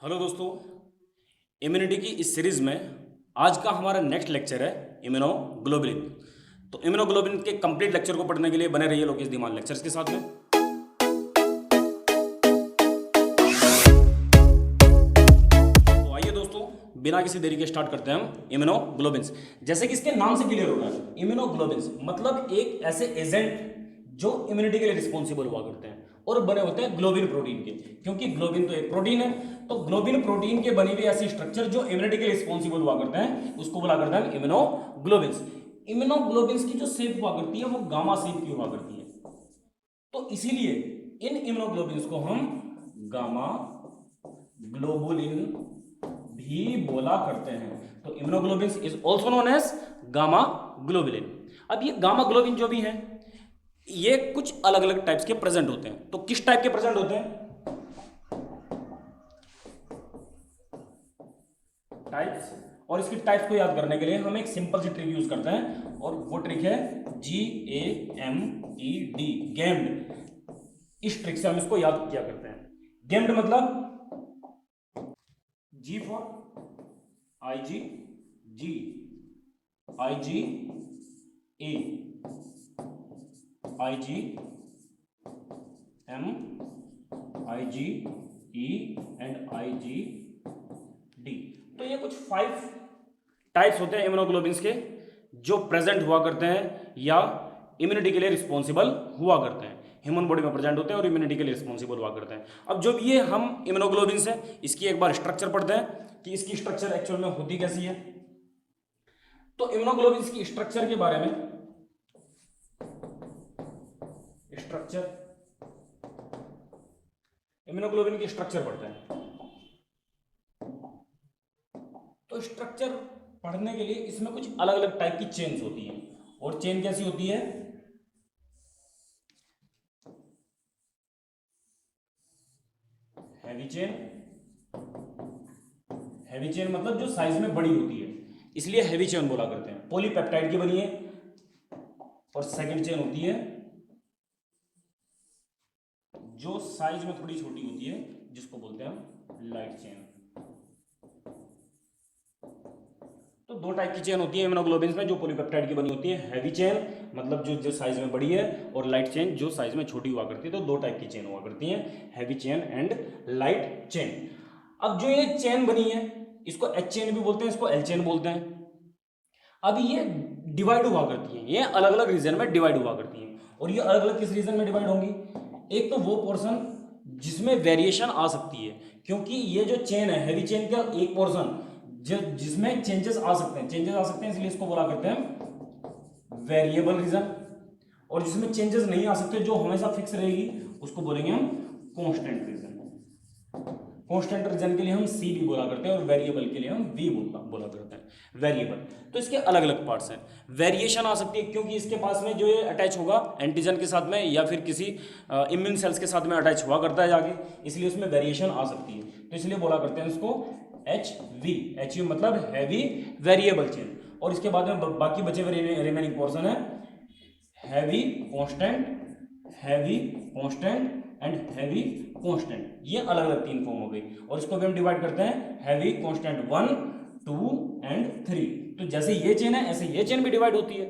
Hello दोस्तों, immunity की इस सीरीज़ में आज का हमारा नेक्स्ट लेक्चर है इम्यूनोग्लोबुलिन। तो इम्यूनोग्लोबुलिन के कंप्लीट लेक्चर को पढ़ने के लिए बने रहिए लोकेश धीमान लेक्चर्स के साथ में। तो आइए दोस्तों, बिना किसी देरी के स्टार्ट करते हैं हम इम्यूनोग्लोबिन्स। जैसे कि इसके नाम से क्लियर हो रहा है, इम्यूनोग्लोबिन्स मतलब एक ऐसे एजेंट जो इम्यूनिटी के लिए रिस्पॉन्सिबल हुआ करते हैं और बने होते हैं ग्लोबिन प्रोटीन के, क्योंकि ग्लोबिन तो एक प्रोटीन है। तो ग्लोबिन प्रोटीन के बनी हुई ऐसी स्ट्रक्चर जो इम्यूनिटी के लिए रिस्पॉन्सिबल हुआ करते हैं उसको बोला करते हैं इम्यूनोग्लोबिन्स। इम्यूनोग्लोबिन्स की जो शेप हुआ करती है वो गामा शेप की हुआ करती है। तो इसीलिए इन इम्यूनोग्लोबिन्स को हम गामा ग्लोबुलिन भी बोला करते हैं। तो immunoglobins is also known as gamma globulin. अब ये गामा ग्लोबिन जो भी है ये कुछ अलग अलग टाइप्स के प्रेजेंट होते हैं। तो किस टाइप के प्रेजेंट होते हैं? टाइप्स। और इसकी टाइप्स को याद करने के लिए हम एक सिंपल सी ट्रिक यूज करते हैं और वो ट्रिक है GAMED, गेम्ड। इस ट्रिक से हम इसको याद किया करते हैं। गेम्ड मतलब G for IG, G, IG, A, IG, M, IG, E and IG, D। तो ये कुछ 5 टाइप्स होते हैं इम्यूनोग्लोबिन्स के जो प्रेजेंट हुआ करते हैं या इम्यूनिटी के लिए रिस्पॉन्सिबल हुआ करते हैं। ह्यूमन बॉडी में प्रेजेंट होते हैं और इम्यूनिटी के लिए रिस्पॉन्सिबल हुआ करते हैं। अब जो ये हम इम्यूनोग्लोबिन्स है इसकी एक बार स्ट्रक्चर पढ़ते हैं कि इसकी स्ट्रक्चर एक्चुअल में होती कैसी है। तो इम्यूनोग्लोबिन्स की स्ट्रक्चर के बारे में, स्ट्रक्चर इम्यूनोग्लोबिन की स्ट्रक्चर पढ़ते हैं। तो स्ट्रक्चर पढ़ने के लिए इसमें कुछ अलग अलग टाइप की चेन्स होती हैं। और चेन कैसी होती है? Heavy chain. हैवी चेन मतलब जो साइज में बड़ी होती है, इसलिए हैवी चेन बोला करते हैं। पॉलीपेप्टाइड की बनी है। और सेकंड चेन होती है जो साइज में थोड़ी छोटी होती है, जिसको बोलते हैं हम लाइट चेन। तो दो टाइप की चेन होती है इम्यूनोग्लोबिन्स में जो पॉलीपेप्टाइड की बनी होती है। हैवी चेन मतलब जो जो साइज में बड़ी है, और लाइट चेन जो साइज में छोटी हुआ करती है। तो दो टाइप की चेन हुआ करती हैं, heavy chain and light chain. अब जो ये चेन बनी है इसको एच चेन भी बोलते हैं, इसको एल चेन बोलते हैं। अब ये डिवाइड हुआ करती है, ये अलग अलग रीजन में डिवाइड हुआ करती है। और ये अलग अलग किस रीजन में डिवाइड होंगी? एक तो वो पोर्शन जिसमें वेरिएशन आ सकती है, क्योंकि ये जो चेन है हैवी चेन का एक पोर्शन जिसमें चेंजेस आ सकते हैं, इसलिए इसको बोला करते हैं वेरिएबल रीजन। और जिसमें चेंजेस नहीं आ सकते, जो हमेशा फिक्स रहेगी, उसको बोलेंगे हम कांस्टेंट रीजन। कांस्टेंट रीजन के लिए हम सी भी बोला करते हैं और वेरिएबल के लिए हम वी बोला करते हैं वेरिएबल। तो इसके अलग अलग पार्ट्स हैं। वेरिएशन आ सकती है क्योंकि इसके पास में जो ये अटैच होगा एंटीजन के साथ में या फिर किसी इम्यून सेल्स के साथ में अटैच हुआ करता है जाके, इसलिए उसमें वेरिएशन आ सकती है। तो इसलिए बोला करते हैं इसको एच वी मतलब हैवी वेरिएबल चेन। और इसके बाद में बाकी बचे हुए रिमेनिंग पोर्शन है heavy constant, heavy constant and heavy constant. ये अलग अलग 3 फॉर्म हो गई। और इसको भी हम डिवाइड करते हैं हैवी कांस्टेंट 1, 2 एंड 3। तो जैसे ये चेन है ऐसे ये चेन भी डिवाइड होती है।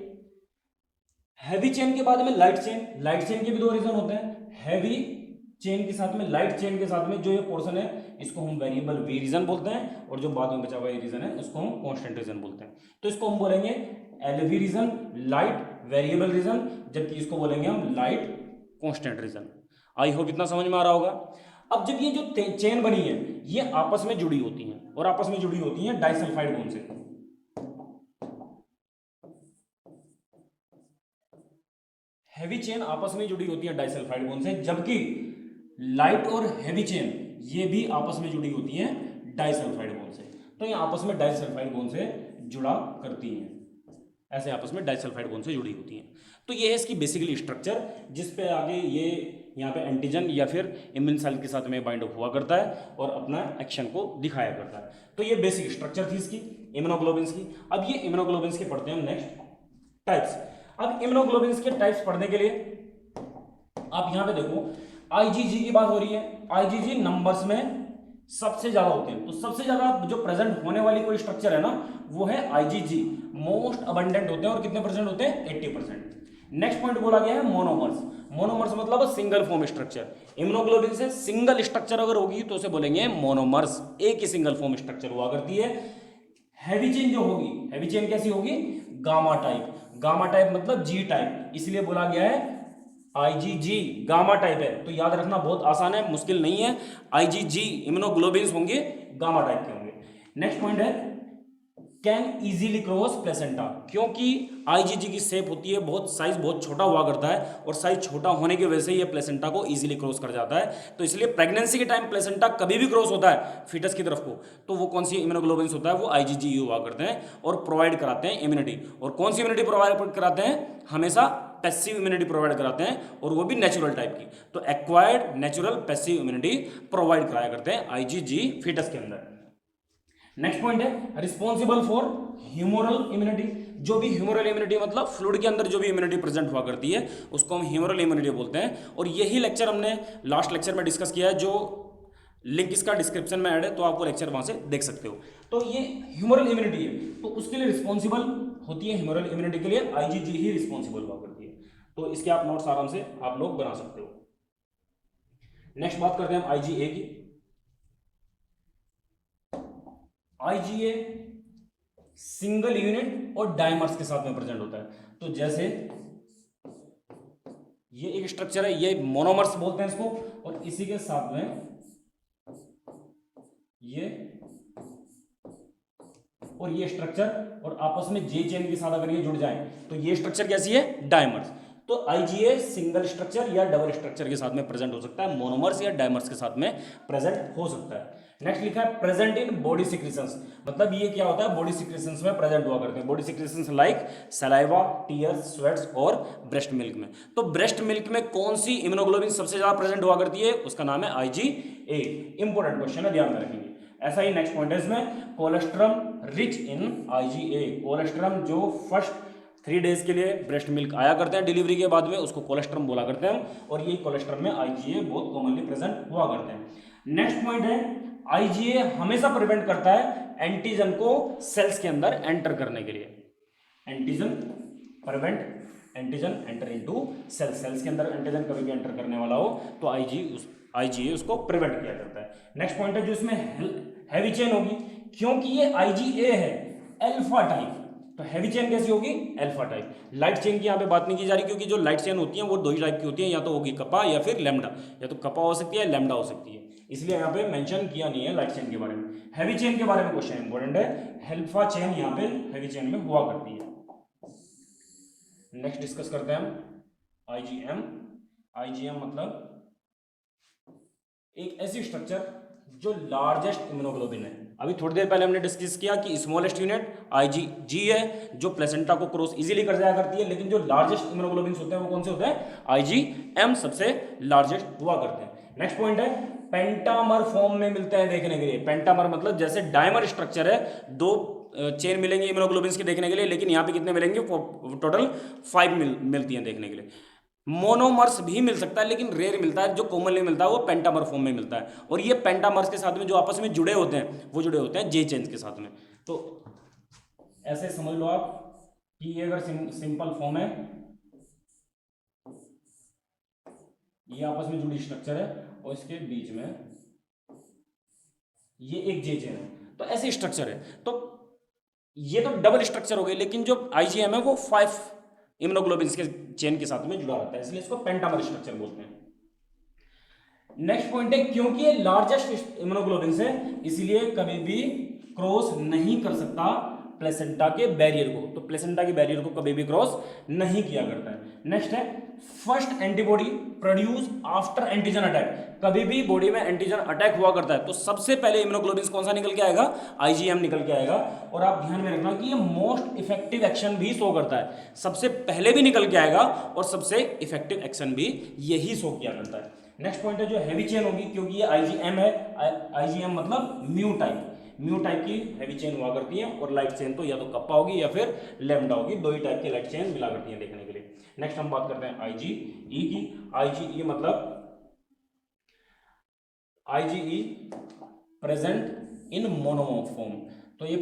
हैवी चेन के बाद में लाइट चेन। लाइट चेन के भी 2 रीजन होते हैं, हैवी चेन के साथ में लाइट चेन के साथ में जो ये पोर्शन है इसको हम वेरिएबल वी रीजन बोलते हैं, और जो बाद में बचा हुआ ये रीजन है इसको हम कांस्टेंट रीजन बोलते हैं। तो इसको हम बोलेंगे LV region, light variable region, जबकि इसको बोलेंगे हम light constant region. I hope इतना समझ में आ रहा होगा। अब जब ये जो चेन बनी है ये आपस में जुड़ी होती हैं, और आपस में जुड़ी होती हैं डाइसल्फाइड बॉन्ड से। हैवी चेन आपस में जुड़ी होती है डाइसल्फाइड बॉन्ड से, जबकि लाइट और हैवी चेन ये भी आपस में जुड़ी होती है डाइसल्फाइड बॉन्ड से। तो ये आपस में डाइसल्फाइड बॉन्ड से जुड़ा करती हैं, ऐसे आपस में डाइसल्फाइड बॉन्ड से जुड़ी होती हैं। तो ये है इसकी बेसिकली स्ट्रक्चर, जिस पे आगे ये यहाँ पे एंटीजन या फिर इम्यून सेल के साथ में बाइंड अप हुआ करता है और अपना एक्शन को दिखाया करता है। तो ये बेसिक स्ट्रक्चर थी इसकी इम्यूनोग्लोबिन्स की। अब ये इम्यूनोग्लोबिन्स के पढ़ते हैं हम नेक्स्ट टाइप्स। अब इम्यूनोग्लोबिन्स के टाइप्स पढ़ने के लिए आप यहां पे देखो आईजीजी की बात हो रही है। आईजीजी नंबर्स में सबसे ज्यादा होते हैं। तो सबसे ज्यादा जो प्रेजेंट होने वाली कोई स्ट्रक्चर है ना वो है आईजीजी, मोस्ट अबंडेंट होते हैं। और कितने परसेंट होते हैं? 80%। नेक्स्ट पॉइंट बोला गया है मोनोमर्स। मोनोमर्स मतलब सिंगल फॉर्म स्ट्रक्चर। इम्यूनोग्लोबिन से सिंगल स्ट्रक्चर अगर होगी तो उसे बोलेंगे मोनोमर्स, एक ही सिंगल फॉर्म स्ट्रक्चर हुआ करती है। हैवी चेन जो होगी, हैवी चेन कैसी होगी? Gamma type. गामा टाइप मतलब जी टाइप, इसलिए बोला गया है आईजीजी गामा टाइप है। तो याद रखना बहुत आसान है, मुश्किल नहीं है। आईजीजी इम्यूनोग्लोबिन्स होंगे गामा टाइप के होंगे। नेक्स्ट पॉइंट है कैन इजीली क्रॉस प्लेसेंटा। क्योंकि आईजीजी की शेप होती है बहुत, साइज बहुत छोटा हुआ करता है और साइज छोटा होने की वजह से ये प्लेसेंटा को इजीली क्रॉस कर जाता है। तो इसलिए प्रेगनेंसी के टाइम प्लेसेंटा कभी भी क्रॉस होता है फीटस की तरफ को, तो वो कौन सी इम्यूनोग्लोबिन्स होता है? वो आईजीजी हुआ करते हैं और प्रोवाइड कराते हैं इम्यूनिटी। और कौन सी इम्यूनिटी प्रोवाइड कराते हैं? हमेशा पैसिव इम्यूनिटी प्रोवाइड कराते हैं, और वो भी नेचुरल टाइप की। तो acquired natural passive immunity provide कराया करते हैं आईजीजी फीटस के अंदर। नेक्स्ट पॉइंट है रिस्पॉन्सिबल फॉर ह्यूमोरल इम्यूनिटी। जो भी ह्यूमोरल इम्यूनिटी मतलब फ्लूइड के अंदर जो भी इम्यूनिटी प्रेजेंट हुआ करती है उसको हम ह्यूमोरल इम्यूनिटी बोलते हैं। और यही लेक्चर हमने लास्ट लेक्चर में डिस्कस किया है, जो लिंक इसका डिस्क्रिप्शन में ऐड है, तो आप वो लेक्चर वहां से देख सकते हो। तो ये ह्यूमोरल इम्यूनिटी है, तो उसके लिए रिस्पॉन्सिबल होती है, ह्यूमोरल इम्यूनिटी के लिए आईजीजी ही रिस्पॉन्सिबल हुआ करती है। तो इसके आप नोट्स आराम से आप लोग बना सकते हो। नेक्स्ट बात करते हैं हम आईजीए की। आईजीए सिंगल यूनिट और डाइमर्स के साथ में प्रेजेंट होता है। तो जैसे ये एक स्ट्रक्चर है, ये मोनोमर्स बोलते हैं इसको, और इसी के साथ में ये और ये स्ट्रक्चर और आपस में जे चेन के साथ अगर ये जुड़ जाए तो ये स्ट्रक्चर कैसी है? डाइमर्स। तो आईजीए सिंगल स्ट्रक्चर या डबल स्ट्रक्चर के साथ में प्रेजेंट हो सकता है, मोनोमर्स या डाइमर्स के साथ में प्रेजेंट हो सकता है। नेक्स्ट लिखा है प्रेजेंट इन बॉडी सिक्रीशंस। मतलब ये क्या होता है? बॉडी सिक्रीशंस में प्रेजेंट हुआ करते हैं। Body secretions like saliva, tears, sweats और ब्रेस्ट मिल्क में। तो ब्रेस्ट मिल्क में कौन सी इम्यूनोग्लोबिन सबसे ज्यादा प्रेजेंट हुआ करती है? उसका नाम है आईजीए। इंपॉर्टेंट क्वेश्चन है, ध्यान में रखेंगे। ऐसा ही नेक्स्ट पॉइंट है इसमें colostrum rich in IgA. Colostrum जो फर्स्ट 3 डेज के लिए ब्रेस्ट मिल्क आया करते हैं डिलीवरी के बाद में, उसको कोलेस्ट्रम बोला करते हैं, और ये कोलेस्ट्रम में आईजीए बहुत कॉमनली प्रेजेंट हुआ करते हैं। नेक्स्ट पॉइंट है आईजीए हमेशा प्रिवेंट करता है एंटीजन को सेल्स के अंदर एंटर करने के लिए। Antigen prevent antigen enter into cells. Cells के अंदर एंटीजन कभी भी एंटर करने वाला हो तो आईजीए उसको प्रिवेंट किया करता है। नेक्स्ट पॉइंट है जो इसमें हैवी चेन होगी, क्योंकि ये आईजीए है अल्फा टाइप, तो हैवी चेन कैसी होगी? Alpha type. लाइट चेन की यहाँ पे बात नहीं की जा रही, क्योंकि जो लाइट चेन होती है वो 2 ही टाइप की होती है, या तो होगी कपा या फिर लैम्डा। या तो कपा हो सकती है, लैम्डा हो सकती है, इसलिए यहाँ पे मेंशन किया नहीं है लाइट चेन के बारे में। हैवी चेन के बारे में क्वेश्चन इंपॉर्टेंट है, अल्फा चेन यहाँ पे हैवी चेन में हुआ करती है। नेक्स्ट डिस्कस करते हैं हम आईजीएम। आईजीएम मतलब एक ऐसी स्ट्रक्चर जो लार्जेस्ट इम्यूनोग्लोबिन है। अभी थोड़ी देर पहले हमने डिस्कस किया कि स्मॉलेस्ट यूनिट आईजीजी है, जो प्लेसेंटा को क्रॉस इजीली कर जाया करती है, लेकिन जो लार्जेस्ट इम्यूनोग्लोबिन होते हैं वो कौन से होते हैं? आईजीएम सबसे लार्जेस्ट हुआ करते हैं। नेक्स्ट पॉइंट है पेंटामर फॉर्म में मिलते हैं देखने के लिए। पेंटामर मतलब जैसे डायमर स्ट्रक्चर है, 2 चेन मिलेंगे इम्यूनोग्लोबिन के देखने के लिए, लेकिन यहाँ पे कितने मिलेंगे? टोटल 5 मिलती हैं देखने के लिए। मोनोमर्स भी मिल सकता है, लेकिन रेयर मिलता है। जो कॉमनली मिलता है वो पेंटामर फॉर्म में मिलता है, और ये पेंटामर्स के साथ में जो आपस में जुड़े होते हैं वो जुड़े होते हैं जे चेन्स के साथ में। तो ऐसे समझ लो आप कि ये अगर सिंपल फॉर्म है, ये आपस में जुड़ी स्ट्रक्चर है और इसके बीच में ये एक जे चेन है, तो ऐसे स्ट्रक्चर है। तो ये तो डबल स्ट्रक्चर हो गई, लेकिन जो आईजीएम है वो 5 इम्यूनोग्लोबिन के चेन के साथ में जुड़ा रहता है, इसलिए इसको पेंटामर स्ट्रक्चर बोलते हैं। नेक्स्ट पॉइंट है क्योंकि ये लार्जेस्ट इम्यूनोग्लोबिन है, इसलिए कभी भी क्रॉस नहीं कर सकता प्लेसेंटा के बैरियर को। तो प्लेसेंटा के बैरियर को कभी भी क्रॉस नहीं किया करता है। नेक्स्ट है first antibody produce after antigen attack. कभी भी बॉडी में एंटीजन अटैक हुआ करता है तो सबसे पहले इम्यूनोग्लोबिन कौन सा निकल के आएगा? आईजीएम निकल के आएगा। और आप ध्यान में रखना कि ये मोस्ट इफेक्टिव एक्शन भी शो करता है, सबसे पहले भी निकल के आएगा और सबसे इफेक्टिव एक्शन भी यही शो किया करता है। नेक्स्ट पॉइंट है जो हैवी चेन होगी, क्योंकि ये आईजीएम है, आईजीएम मतलब म्यू टाइप की हैवी चेन हुआ करती है, और लाइट चेन तो या तो कप्पा होगी या फिर लैम्डा होगी, 2 ही टाइप की लाइट चेन मिला करती है देखने के लिए। नेक्स्ट हम बात करते हैं आईजीई की। आईजीई मतलब IgE present in monomer form, तो ये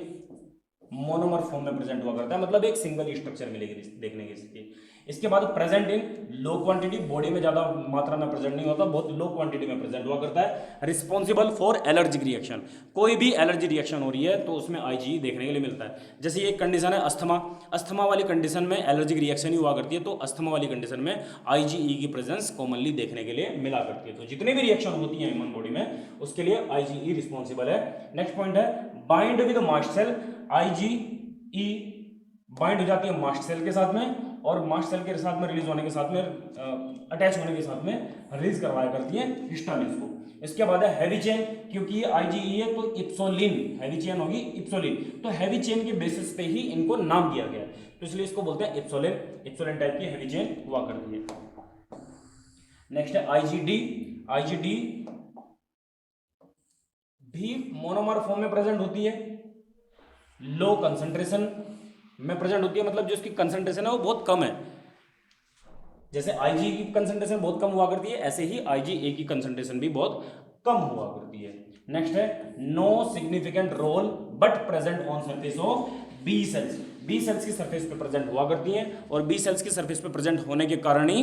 मोनोमर फॉर्म में प्रेजेंट हुआ करता है, मतलब एक सिंगल स्ट्रक्चर मिलेगी देखने की स्थिति। इसके बाद present in low quantity, body में ज्यादा मात्रा में प्रेजेंट नहीं होता, बहुत लो क्वांटिटी में प्रेजेंट हुआ करता है। रिस्पॉन्सिबल फॉर एलर्जिक रिएक्शन, कोई भी एलर्जी रिएक्शन हो रही है तो उसमें आईजीई देखने के लिए मिलता है। जैसे एक कंडीशन है अस्थमा, अस्थमा वाली कंडीशन में एलर्जिक रिएक्शन ही हुआ करती है, तो अस्थमा वाली कंडीशन में आईजीई की प्रेजेंस कॉमनली देखने के लिए मिला करती है। तो जितनी भी रिएक्शन होती है ह्यूमन बॉडी में उसके लिए आईजीई रिस्पॉन्सिबल है। नेक्स्ट पॉइंट है bind with mast cell, IgE bind हो जाती है मास्ट सेल के साथ में, और मास्ट सेल के साथ में रिलीज होने के साथ में अटैच होने के साथ में रिलीज करवाया करती है हिस्टामिन को। इसके बाद है हैवी चेन, क्योंकि ये आईजीई है तो इप्सोलिन, हैवी चेन होगी इप्सोलिन, तो हैवी चेन के बेसिस पे ही इनको नाम दिया गया है, तो इसलिए इसको बोलते हैं इप्सोलिन, इप्सोलिन टाइप की हैवी चेन हुआ करती है। नेक्स्ट है आईजीडी, आईजीडी भी मोनोमर फॉर्म में प्रेजेंट होती है, लो कंसंट्रेशन में प्रेजेंट होती है, मतलब जो इसकी कंसंट्रेशन है वो बहुत कम है। जैसे आईजी की कंसंट्रेशन बहुत कम हुआ करती है, ऐसे ही आईजीए की कंसंट्रेशन भी बहुत कम हुआ करती है। नेक्स्ट है no significant role but present on surface of B cells, B cells की सरफेस पे प्रेजेंट हुआ करती हैं, और बी सेल्स की सरफेस पे प्रेजेंट होने के कारण ही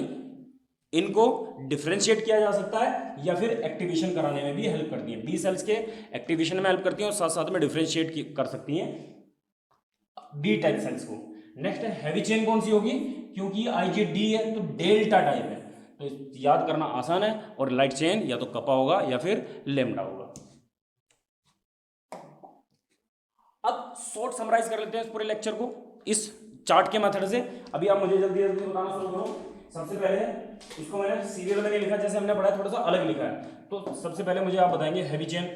इनको डिफरेंशिएट किया जा सकता है या फिर एक्टिवेशन कराने में भी हेल्प करती हैं। बी सेल्स के एक्टिवेशन में हेल्प करती हैं और साथ साथ में डिफरेंशिएट कर सकती हैं बी टाइप सेल्स को। नेक्स्ट है हैवी चेन कौन सी होगी, क्योंकि आईजीडी है तो डेल्टा टाइप है, तो याद करना आसान है, और लाइट चेन या तो कपा होगा या फिर लेमडा होगा। अब शॉर्ट समराइज कर लेते हैं इस पूरे लेक्चर को इस चार्ट के मेथड से। अभी आप मुझे जल्दी जल्दी बताना शुरू करो। सबसे पहले इसको मैंने सीरियल में नहीं लिखा, जैसे हमने पढ़ा थोड़ा सा अलग लिखा है, तो सबसे पहले मुझे आप बताएंगे हैवी चेन।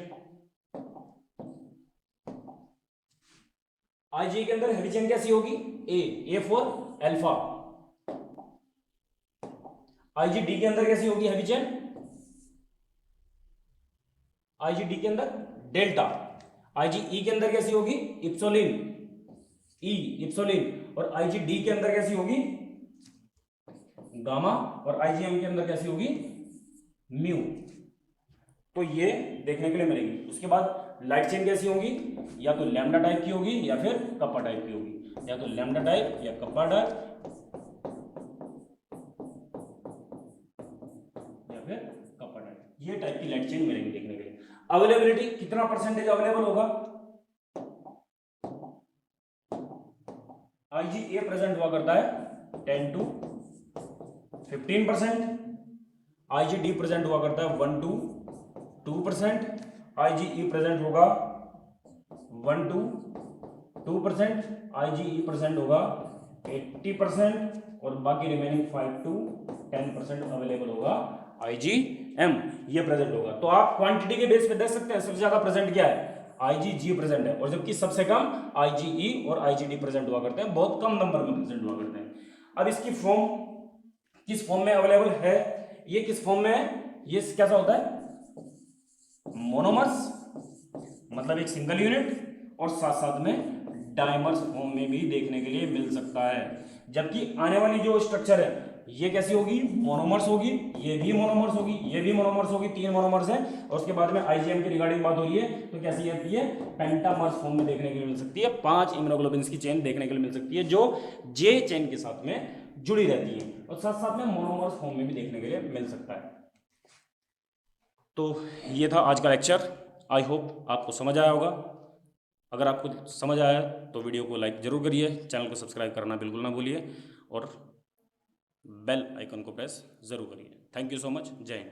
आईजी के अंदर हैवी चेन कैसी होगी, ए फॉर अल्फा। आईजीडी के अंदर कैसी होगी हैवी चेन, आईजीडी के अंदर डेल्टा। आईजीई के अंदर कैसी होगी इप्सोलिन, ई इप्सोलिन, और आईजीडी के अंदर कैसी होगी गामा, और आईजीएम के अंदर कैसी होगी म्यू। तो ये देखने के लिए मिलेगी। उसके बाद लाइट चेन कैसी होगी, या तो लैम्डा टाइप की होगी या फिर कप्पा टाइप की होगी, या तो लैम्डा टाइप या कप्पा टाइप या फिर कप्पा टाइप, ये टाइप की लाइट चेन मिलेंगी देखने के लिए। अवेलेबिलिटी कितना परसेंटेज अवेलेबल होगा, आईजीए प्रेजेंट हुआ करता है 10 to 15%, आईजीडी प्रेजेंट हुआ करता है 1 to 2%, आईजीई प्रेजेंट होगा 1 to 2%, आईजीई प्रेजेंट होगा 80%, और बाकी रिमेनिंग 5 to 10% अवेलेबल होगा आईजीएम, ये प्रेजेंट होगा। तो आप क्वांटिटी के बेस पे देख सकते हैं सबसे ज्यादा प्रेजेंट क्या है, आईजीजी प्रेजेंट है, और जबकि सबसे कम आईजीई और आईजीडी प्रेजेंट हुआ करते हैं, बहुत कम नंबर में प्रेजेंट हुआ करते हैं। अब इसकी फॉर्म किस फॉर्म में अवेलेबल है, ये किस फॉर्म में है, ये कैसा होता है मोनोमर्स, मतलब एक सिंगल यूनिट, और साथ साथ में डाइमर्स फॉर्म में भी देखने के लिए मिल सकता है। जबकि आने वाली जो स्ट्रक्चर है ये कैसी होगी मोनोमर्स होगी, ये भी मोनोमर्स होगी, ये भी मोनोमर्स होगी, 3 मोनोमर्स हैं, और उसके बाद में आईजीएम के रिगार्डिंग बात हो रही है तो कैसी आती है पेंटामर्स फॉर्म में देखने के लिए मिल सकती है। 5 इम्यूनोग्लोबिन्स की चेन देखने के लिए मिल सकती है जो जे चेन के साथ में जुड़ी रहती है, और साथ साथ में मोनोमर्स फॉर्म में भी देखने के लिए मिल सकता है। तो ये था आज का लेक्चर, आई होप आपको समझ आया होगा। अगर आपको समझ आया तो वीडियो को लाइक जरूर करिए, चैनल को सब्सक्राइब करना बिल्कुल ना भूलिए, और बेल आइकन को प्रेस जरूर करिए। थैंक यू सो मच, जय हिंद।